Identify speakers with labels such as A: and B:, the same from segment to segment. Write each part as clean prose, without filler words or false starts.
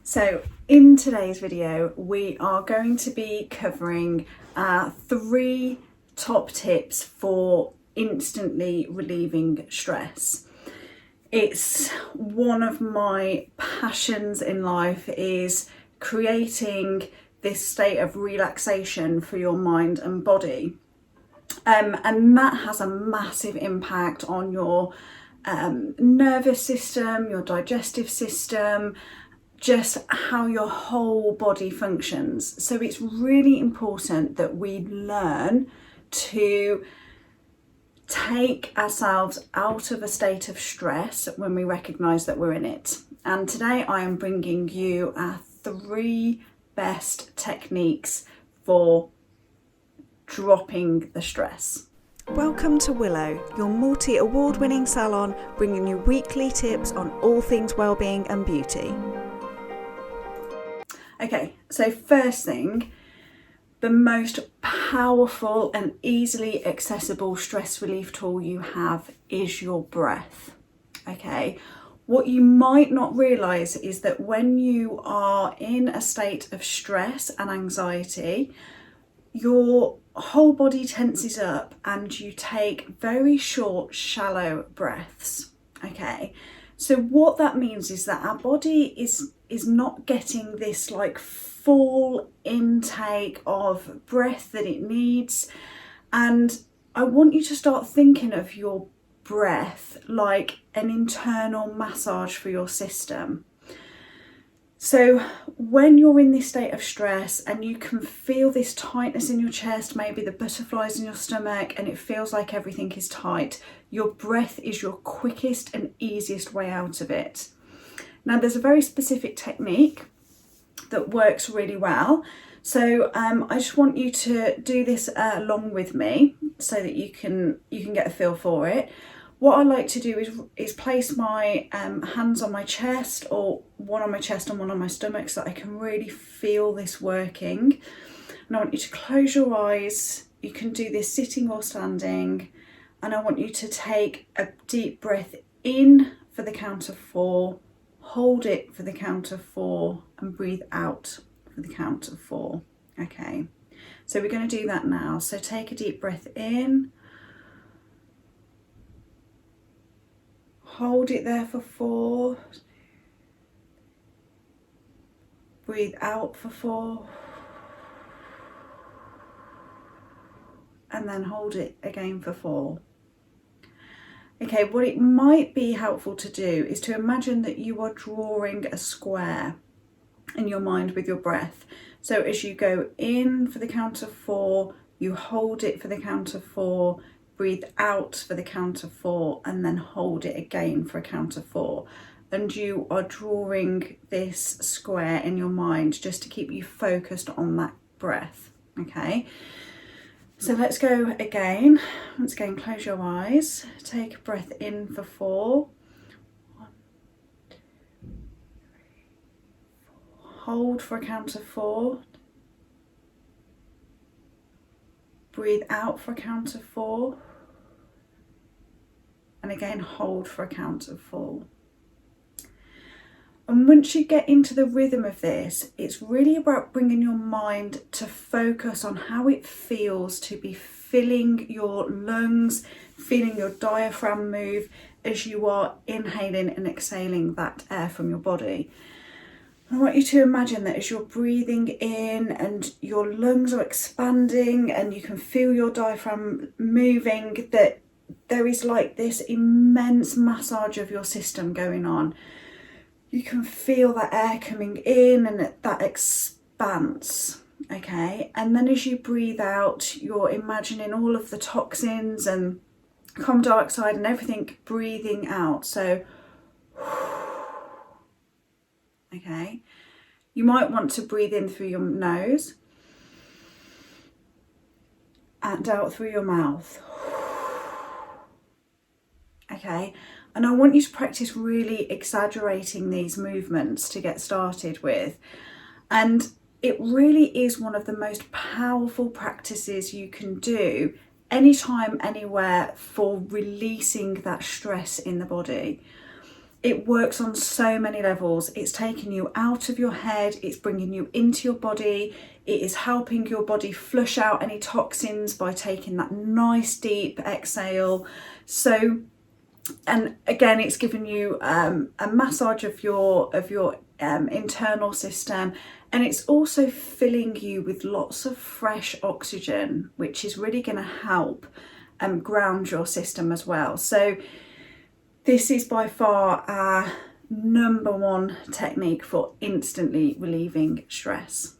A: So in today's video, we are going to be covering 3 top tips for instantly relieving stress. It's one of my passions in life, is creating this state of relaxation for your mind and body. And that has a massive impact on your nervous system, your digestive system, just how your whole body functions. So it's really important that we learn to take ourselves out of a state of stress when we recognise that we're in it. And today I am bringing you our 3 best techniques for dropping the stress.
B: Welcome to Willow, your multi-award-winning salon, bringing you weekly tips on all things wellbeing and beauty.
A: Okay, so first thing, the most powerful and easily accessible stress relief tool you have is your breath. Okay, what you might not realise is that when you are in a state of stress and anxiety, your whole body tenses up and you take very short, shallow breaths. Okay, so what that means is that our body is not getting this like full intake of breath that it needs. And I want you to start thinking of your breath like an internal massage for your system. So when you're in this state of stress and you can feel this tightness in your chest, maybe the butterflies in your stomach, and it feels like everything is tight, your breath is your quickest and easiest way out of it. Now there's a very specific technique that works really well. So I just want you to do this along with me so that you can get a feel for it. What I like to do is place my hands on my chest, or one on my chest and one on my stomach, so that I can really feel this working. And I want you to close your eyes. You can do this sitting or standing. And I want you to take a deep breath in for the count of 4, hold it for the count of 4, and breathe out for the count of 4. Okay, so we're going to do that now. So take a deep breath in. Hold it there for 4. Breathe out for 4. And then hold it again for 4. Okay, what it might be helpful to do is to imagine that you are drawing a square in your mind with your breath. So as you go in for the count of 4, you hold it for the count of 4, breathe out for the count of 4, and then hold it again for a count of 4. And you are drawing this square in your mind just to keep you focused on that breath. Okay, so let's go again. Once again, close your eyes. Take a breath in for 4. 1, 2, 3, 4. Hold for a count of 4. Breathe out for a count of 4. And again, hold for a count of 4. And once you get into the rhythm of this, it's really about bringing your mind to focus on how it feels to be filling your lungs, feeling your diaphragm move as you are inhaling and exhaling that air from your body. I want you to imagine that as you're breathing in and your lungs are expanding and you can feel your diaphragm moving, that there is like this immense massage of your system going on. You can feel that air coming in and that expanse, okay? And then as you breathe out, you're imagining all of the toxins and carbon dioxide and everything breathing out. So, okay, you might want to breathe in through your nose and out through your mouth. Okay, and I want you to practice really exaggerating these movements to get started with. And it really is one of the most powerful practices you can do anytime, anywhere, for releasing that stress in the body. it works on so many levels. It's taking you out of your head, it's bringing you into your body, it is helping your body flush out any toxins by taking that nice deep exhale. So, and again, it's giving you a massage of your internal system, and it's also filling you with lots of fresh oxygen, which is really going to help ground your system as well. So this is by far our number one technique for instantly relieving stress.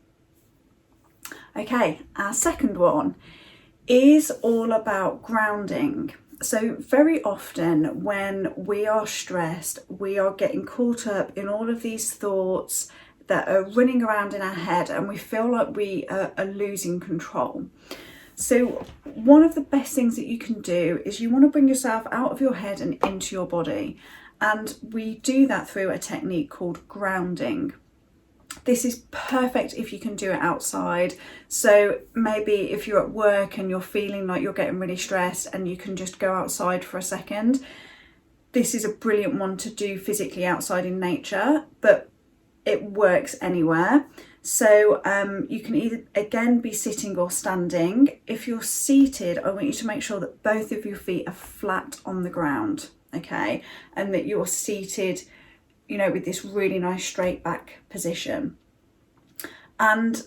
A: Okay, our second one is all about grounding. So very often when we are stressed, we are getting caught up in all of these thoughts that are running around in our head, and we feel like we are losing control. So one of the best things that you can do is you want to bring yourself out of your head and into your body. And we do that through a technique called grounding. This is perfect if you can do it outside. So maybe if you're at work and you're feeling like you're getting really stressed and you can just go outside for a second, this is a brilliant one to do physically outside in nature, but it works anywhere. So you can either, again, be sitting or standing. If you're seated, I want you to make sure that both of your feet are flat on the ground, okay? And that you're seated, you know, with this really nice straight back position. And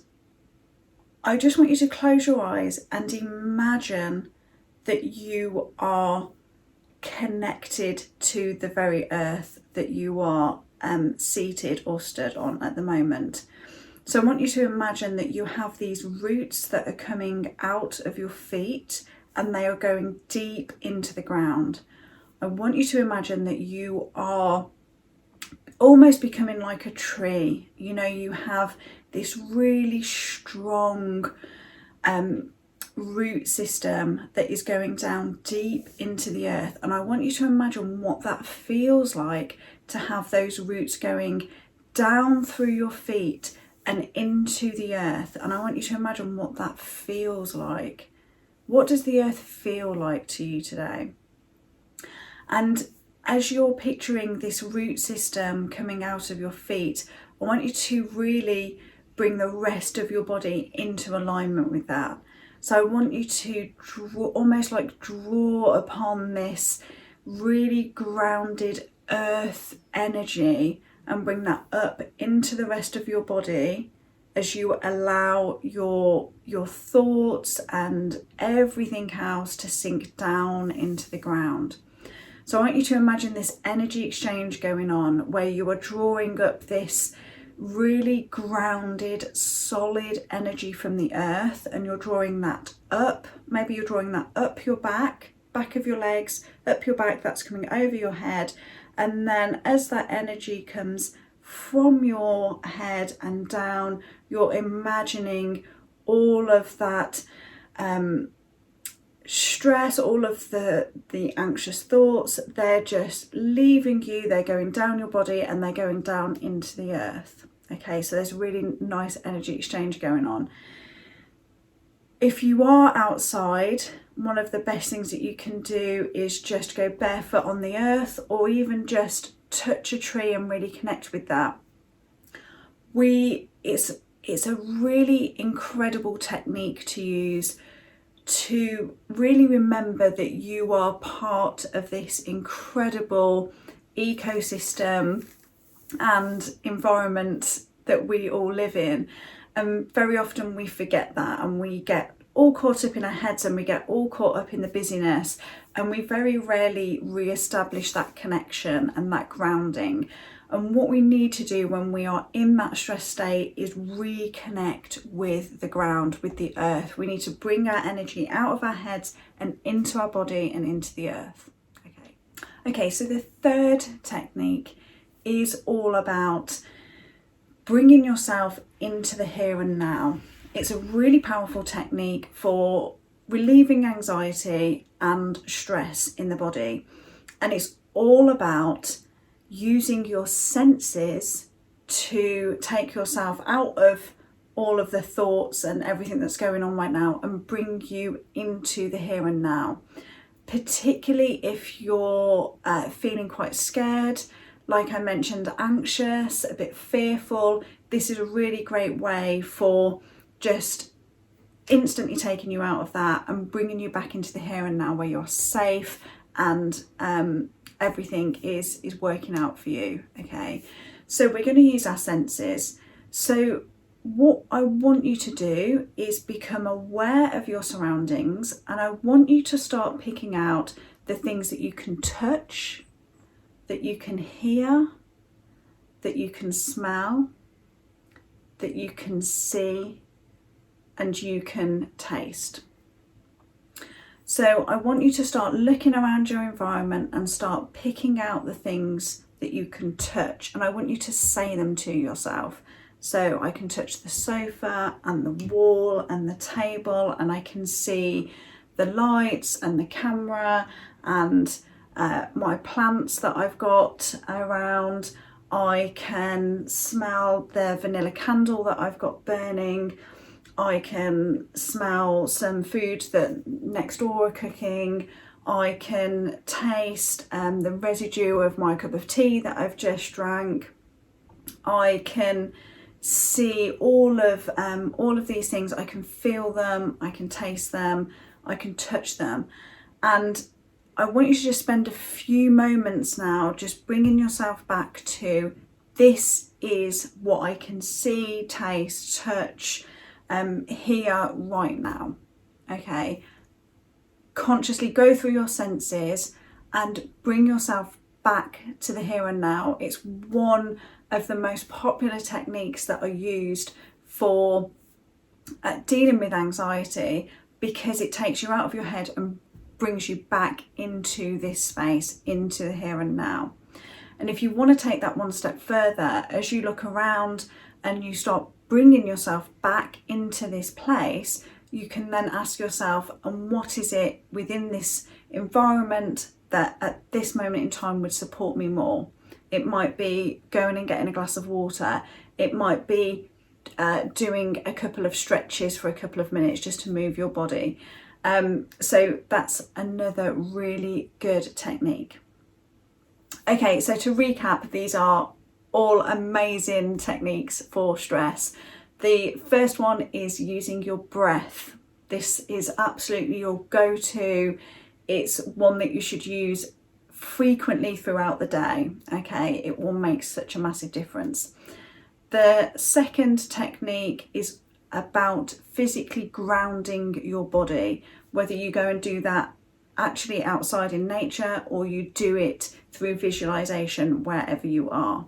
A: I just want you to close your eyes and imagine that you are connected to the very earth that you are seated or stood on at the moment. So I want you to imagine that you have these roots that are coming out of your feet and they are going deep into the ground. I want you to imagine that you are almost becoming like a tree. You know, you have this really strong root system that is going down deep into the earth. And I want you to imagine what that feels like to have those roots going down through your feet and into the earth. And I want you to imagine what that feels like. What does the earth feel like to you today? And as you're picturing this root system coming out of your feet, I want you to really bring the rest of your body into alignment with that. So I want you to almost like draw upon this really grounded earth energy and bring that up into the rest of your body as you allow your thoughts and everything else to sink down into the ground. So I want you to imagine this energy exchange going on where you are drawing up this really grounded, solid energy from the earth, and you're drawing that up. Maybe you're drawing that up your back of your legs, up your back, that's coming over your head. And then as that energy comes from your head and down, you're imagining all of that stress, all of the anxious thoughts, they're just leaving you, they're going down your body and they're going down into the earth. Okay, so there's a really nice energy exchange going on. If you are outside, one of the best things that you can do is just go barefoot on the earth, or even just touch a tree and really connect with that. It's a really incredible technique to use to really remember that you are part of this incredible ecosystem and environment that we all live in. And very often we forget that, and we get all caught up in our heads and we get all caught up in the busyness, and we very rarely re-establish that connection and that grounding. And what we need to do when we are in that stress state is reconnect with the ground, with the earth. We need to bring our energy out of our heads and into our body and into the earth. Okay, so the third technique is all about bringing yourself into the here and now. It's a really powerful technique for relieving anxiety and stress in the body. And it's all about using your senses to take yourself out of all of the thoughts and everything that's going on right now and bring you into the here and now. Particularly if you're feeling quite scared, like I mentioned, anxious, a bit fearful, this is a really great way for just instantly taking you out of that and bringing you back into the here and now, where you're safe and everything is working out for you. Okay, so we're going to use our senses. So what I want you to do is become aware of your surroundings, and I want you to start picking out the things that you can touch, that you can hear, that you can smell, that you can see, and you can taste. So I want you to start looking around your environment and start picking out the things that you can touch, and I want you to say them to yourself. So I can touch the sofa and the wall and the table, and I can see the lights and the camera and my plants that I've got around. I can smell the vanilla candle that I've got burning. I can smell some food that next door are cooking. I can taste the residue of my cup of tea that I've just drank. I can see all of these things. I can feel them, I can taste them, I can touch them. And I want you to just spend a few moments now just bringing yourself back to, this is what I can see, taste, touch, hear right now. Okay, consciously go through your senses and bring yourself back to the here and now. It's one of the most popular techniques that are used for dealing with anxiety, because it takes you out of your head and brings you back into this space, into the here and now. And if you want to take that one step further, as you look around and you start bringing yourself back into this place, you can then ask yourself, and what is it within this environment that at this moment in time would support me more? It might be going and getting a glass of water. It might be doing a couple of stretches for a couple of minutes just to move your body. So that's another really good technique. Okay, so to recap, these are all amazing techniques for stress. The first one is using your breath. This is absolutely your go-to. It's one that you should use frequently throughout the day. Okay, it will make such a massive difference. The second technique is about physically grounding your body, whether you go and do that actually outside in nature or you do it through visualization wherever you are.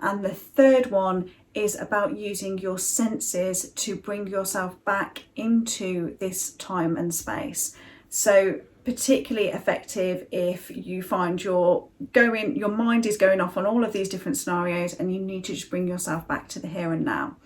A: And the third one is about using your senses to bring yourself back into this time and space. So particularly effective if you find your mind is going off on all of these different scenarios and you need to just bring yourself back to the here and now.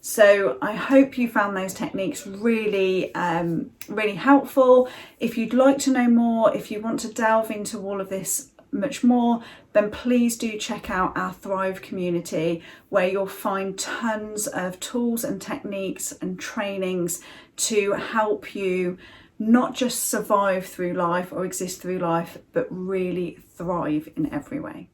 A: So I hope you found those techniques really helpful. If you'd like to know more, if you want to delve into all of this much more, then please do check out our Thrive community, where you'll find tons of tools and techniques and trainings to help you not just survive through life or exist through life, but really thrive in every way.